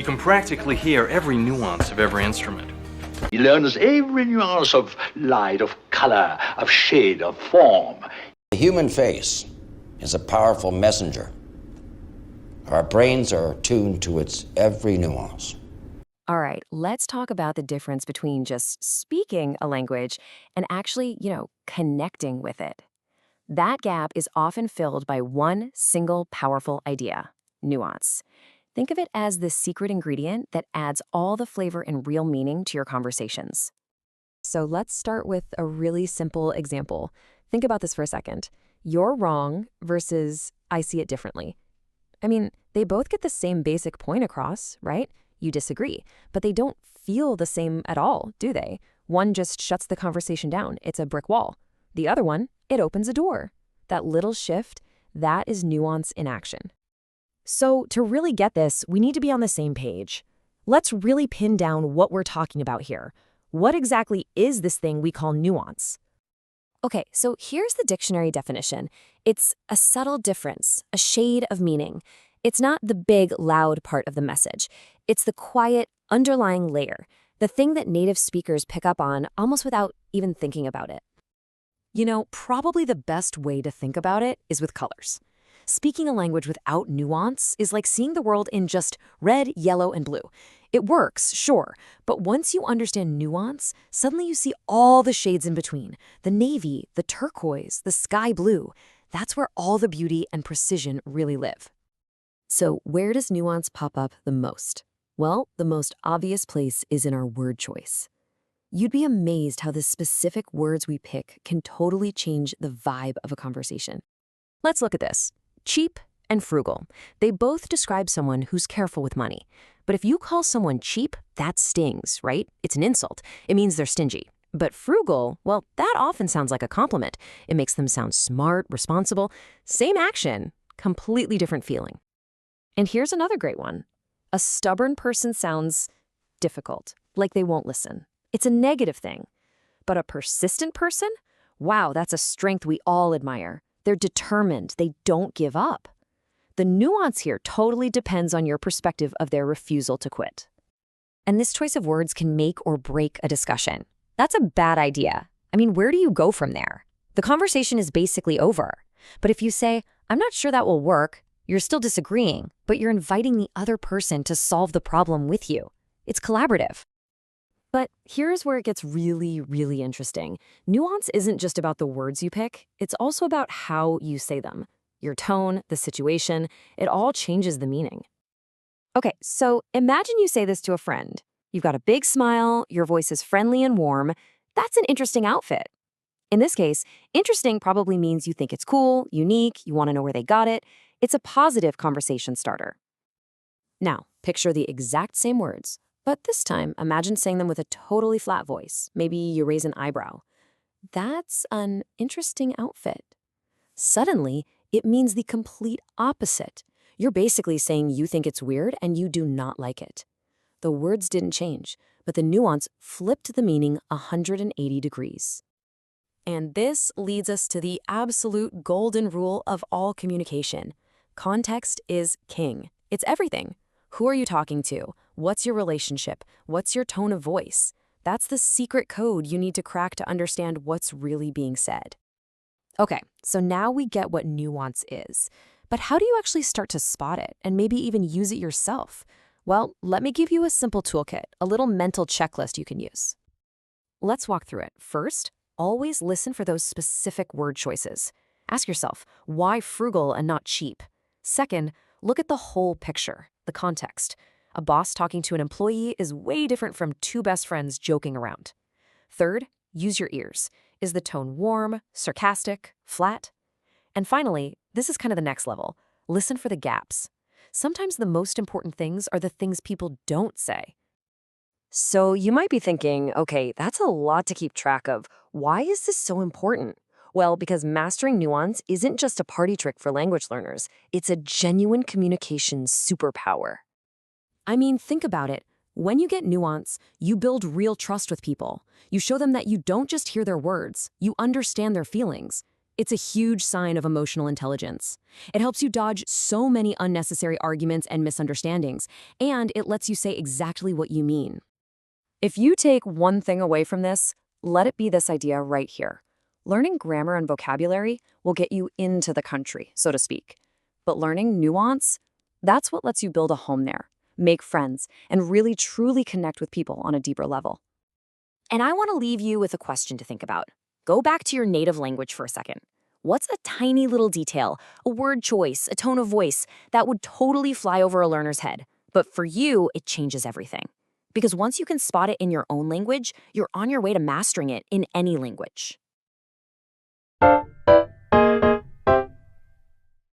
You can practically hear every nuance of every instrument. He learns every nuance of light, of color, of shade, of form. The human face is a powerful messenger. Our brains are tuned to its every nuance. All right, let's talk about the difference between just speaking a language and actually, connecting with it. That gap is often filled by one single powerful idea: nuance. Think of it as the secret ingredient that adds all the flavor and real meaning to your conversations. So let's start with a really simple example. Think about this for a second. You're wrong versus I see it differently. I mean, they both get the same basic point across, right? You disagree, but they don't feel the same at all, do they? One just shuts the conversation down. It's a brick wall. The other one, it opens a door. That little shift, that is nuance in action. So to really get this, we need to be on the same page. Let's really pin down what we're talking about here. What exactly is this thing we call nuance? Okay, so here's the dictionary definition. It's a subtle difference, a shade of meaning. It's not the big, loud part of the message. It's the quiet, underlying layer, the thing that native speakers pick up on almost without even thinking about it. Probably the best way to think about it is with colors. Speaking a language without nuance is like seeing the world in just red, yellow, and blue. It works, sure, but once you understand nuance, suddenly you see all the shades in between. The navy, the turquoise, the sky blue. That's where all the beauty and precision really live. So where does nuance pop up the most? Well, the most obvious place is in our word choice. You'd be amazed how the specific words we pick can totally change the vibe of a conversation. Let's look at this. Cheap and frugal. They both describe someone who's careful with money. But if you call someone cheap, that stings, right? It's an insult. It means they're stingy. But frugal, well, that often sounds like a compliment. It makes them sound smart, responsible. Same action, completely different feeling. And here's another great one. A stubborn person sounds difficult, like they won't listen. It's a negative thing. But a persistent person? Wow, that's a strength we all admire. They're determined. They don't give up. The nuance here totally depends on your perspective of their refusal to quit. And this choice of words can make or break a discussion. That's a bad idea. I mean, where do you go from there? The conversation is basically over. But if you say, I'm not sure that will work, you're still disagreeing, but you're inviting the other person to solve the problem with you. It's collaborative. But here's where it gets really, really interesting. Nuance isn't just about the words you pick. It's also about how you say them. Your tone, the situation, it all changes the meaning. Okay, so imagine you say this to a friend. You've got a big smile, your voice is friendly and warm. That's an interesting outfit. In this case, interesting probably means you think it's cool, unique, you want to know where they got it. It's a positive conversation starter. Now, picture the exact same words. But this time, imagine saying them with a totally flat voice. Maybe you raise an eyebrow. That's an interesting outfit. Suddenly, it means the complete opposite. You're basically saying you think it's weird and you do not like it. The words didn't change, but the nuance flipped the meaning 180 degrees. And this leads us to the absolute golden rule of all communication. Context is king. It's everything. Who are you talking to? What's your relationship? What's your tone of voice? That's the secret code you need to crack to understand what's really being said. Okay, so now we get what nuance is. But how do you actually start to spot it and maybe even use it yourself? Well, let me give you a simple toolkit, a little mental checklist you can use. Let's walk through it. First, always listen for those specific word choices. Ask yourself, why frugal and not cheap? Second, look at the whole picture, the context. A boss talking to an employee is way different from two best friends joking around. Third, use your ears. Is the tone warm, sarcastic, flat? And finally, this is kind of the next level. Listen for the gaps. Sometimes the most important things are the things people don't say. So you might be thinking, okay, that's a lot to keep track of. Why is this so important? Well, because mastering nuance isn't just a party trick for language learners. It's a genuine communication superpower. I mean, think about it. When you get nuance, you build real trust with people. You show them that you don't just hear their words, you understand their feelings. It's a huge sign of emotional intelligence. It helps you dodge so many unnecessary arguments and misunderstandings, and it lets you say exactly what you mean. If you take one thing away from this, let it be this idea right here. Learning grammar and vocabulary will get you into the country, so to speak. But learning nuance, that's what lets you build a home there, make friends, and really truly connect with people on a deeper level. And I want to leave you with a question to think about. Go back to your native language for a second. What's a tiny little detail, a word choice, a tone of voice that would totally fly over a learner's head? But for you, it changes everything. Because once you can spot it in your own language, you're on your way to mastering it in any language.